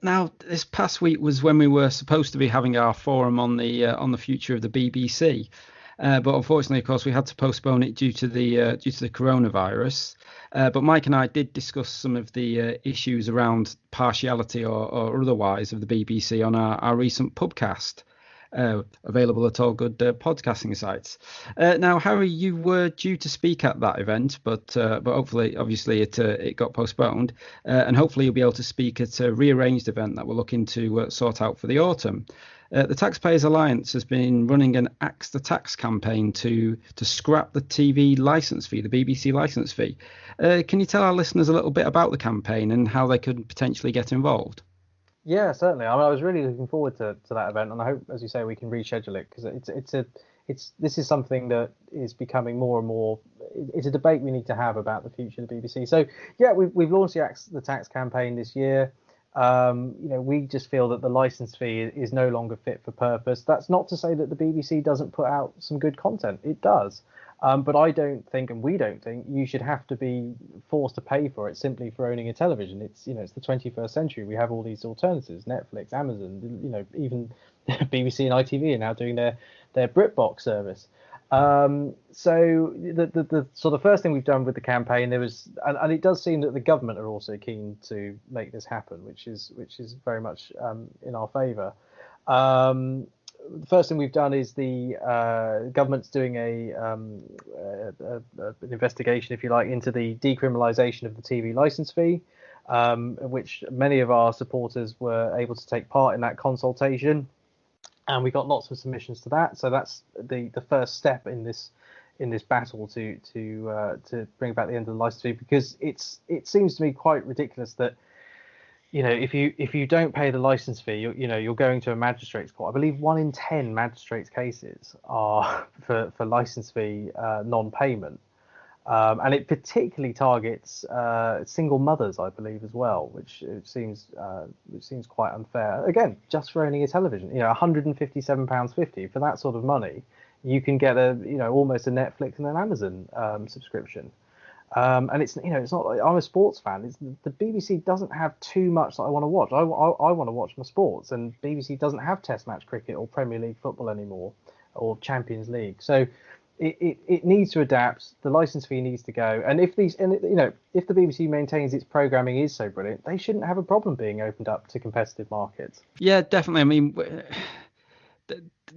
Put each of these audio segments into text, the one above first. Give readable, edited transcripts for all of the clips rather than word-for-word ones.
Now, this past week was when we were supposed to be having our forum on the future of the BBC, but unfortunately, of course, we had to postpone it due to the coronavirus. But Mike and I did discuss some of the issues around partiality or otherwise of the BBC on our recent pubcast, available at all good podcasting sites. Now, Harry, you were due to speak at that event, but hopefully, obviously, it got postponed, and hopefully you'll be able to speak at a rearranged event that we're looking to sort out for the autumn. The Taxpayers Alliance has been running an Axe the Tax campaign to scrap the TV license fee, the BBC license fee. Can you tell our listeners a little bit about the campaign and how they could potentially get involved? Yeah, certainly. I mean, I was really looking forward to that event, and I hope, as you say, we can reschedule it because this is something that is becoming more and more. It's a debate we need to have about the future of the BBC. So yeah, we've launched the tax campaign this year. We just feel that the license fee is no longer fit for purpose. That's not to say that the BBC doesn't put out some good content. It does. But I don't think, and we don't think, you should have to be forced to pay for it simply for owning a television. It's the 21st century. We have all these alternatives: Netflix, Amazon, even BBC and ITV are now doing their BritBox service. So the sort of first thing we've done with the campaign, and it does seem that the government are also keen to make this happen, which is very much in our favour. The first thing we've done is the government's doing an investigation, if you like, into the decriminalisation of the TV licence fee, which many of our supporters were able to take part in that consultation, and we got lots of submissions to that. So that's the first step in this battle to bring about the end of the licence fee, because it seems to me quite ridiculous that, if you don't pay the license fee, you're going to a magistrate's court. I believe 1 in 10 magistrates cases are for license fee non-payment, and it particularly targets single mothers, I believe, as well, which seems quite unfair. Again, just for owning a television, £157.50 for that sort of money, you can get almost a Netflix and an Amazon subscription. And it's not like I'm a sports fan. The BBC doesn't have too much that I want to watch. I want to watch my sports, and BBC doesn't have Test match cricket or Premier League football anymore, or Champions League. So it needs to adapt. The license fee needs to go. And if the BBC maintains its programming is so brilliant, they shouldn't have a problem being opened up to competitive markets. Yeah, definitely. I mean,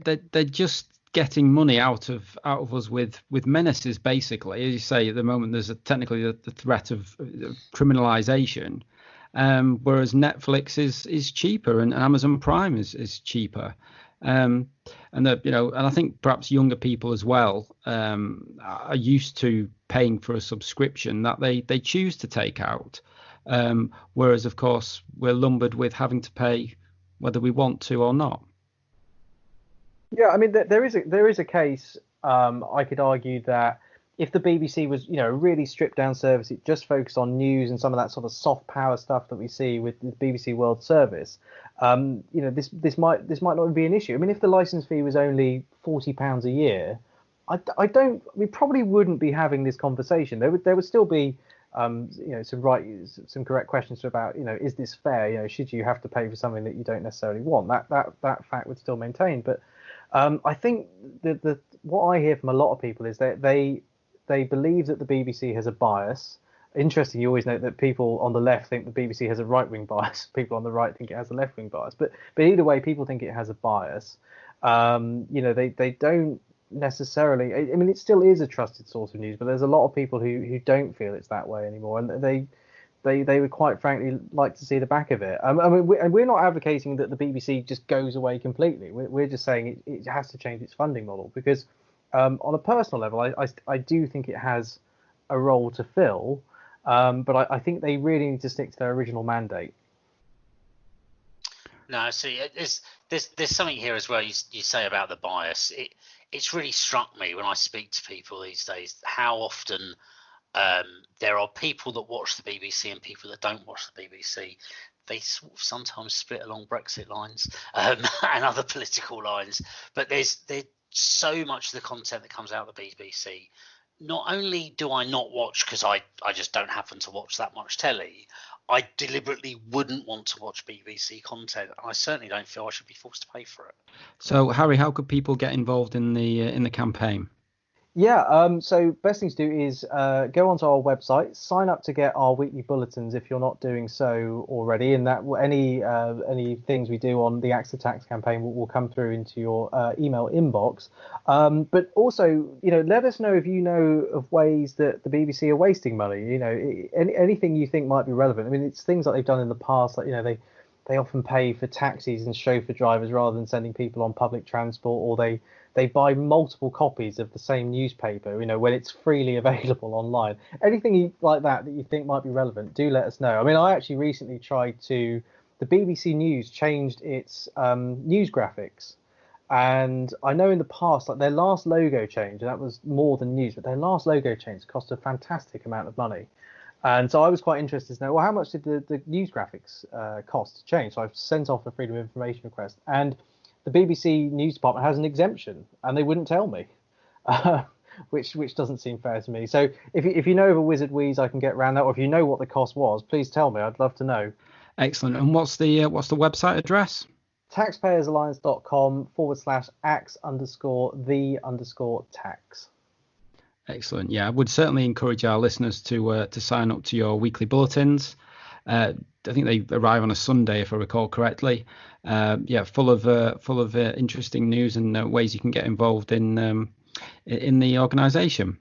they're just getting money out of us with menaces, basically. As you say, at the moment there's technically the threat of criminalization, whereas Netflix is cheaper and Amazon Prime is cheaper, and I think perhaps younger people as well are used to paying for a subscription that they choose to take out, whereas of course we're lumbered with having to pay whether we want to or not. Yeah, I mean, there is a case. I could argue that if the BBC was, a really stripped down service, it just focused on news and some of that sort of soft power stuff that we see with the BBC World Service, this might not be an issue. I mean, if the license fee was only £40 a year, we probably wouldn't be having this conversation. There would still be some correct questions about, is this fair? Should you have to pay for something that you don't necessarily want? That fact would still maintain, but I think that what I hear from a lot of people is that they believe that the BBC has a bias. Interesting, you always note that people on the left think the BBC has a right-wing bias. People on the right think it has a left-wing bias. But either way, people think it has a bias. They don't necessarily. I mean, it still is a trusted source of news, but there's a lot of people who don't feel it's that way anymore, and they would quite frankly like to see the back of it. I mean, we're not advocating that the BBC just goes away completely. We're just saying it has to change its funding model, because on a personal level, I do think it has a role to fill, but I think they really need to stick to their original mandate. No, see, there's something here as well. You say about the bias. It's really struck me when I speak to people these days how often there are people that watch the BBC and people that don't watch the BBC. They sort of sometimes split along Brexit lines and other political lines. But there's so much of the content that comes out of the BBC. Not only do I not watch because I just don't happen to watch that much telly, I deliberately wouldn't want to watch BBC content, and I certainly don't feel I should be forced to pay for it. So, Harry, how could people get involved in the campaign? Yeah, so best thing to do is go onto our website, sign up to get our weekly bulletins if you're not doing so already, and that any things we do on the Axe the Tax campaign will come through into your email inbox. But also, let us know if you know of ways that the BBC are wasting money. Anything you think might be relevant. I mean, it's things that they've done in the past, like they often pay for taxis and chauffeur drivers rather than sending people on public transport, or they buy multiple copies of the same newspaper, when it's freely available online. Anything like that you think might be relevant, do let us know. I mean, I actually recently the BBC News changed its news graphics. And I know in the past, like their last logo change, and that was more than news, but their last logo change cost a fantastic amount of money. And so I was quite interested to know, well, how much did the news graphics cost to change? So I've sent off a Freedom of Information request, and the BBC News Department has an exemption, and they wouldn't tell me, which doesn't seem fair to me. So if you know of a wizard wheeze I can get around that, or if you know what the cost was, please tell me. I'd love to know. Excellent. And what's the website address? taxpayersalliance.com/axe_the_tax. Excellent. Yeah, I would certainly encourage our listeners to sign up to your weekly bulletins. I think they arrive on a Sunday, if I recall correctly. Full of interesting news and ways you can get involved in the organisation.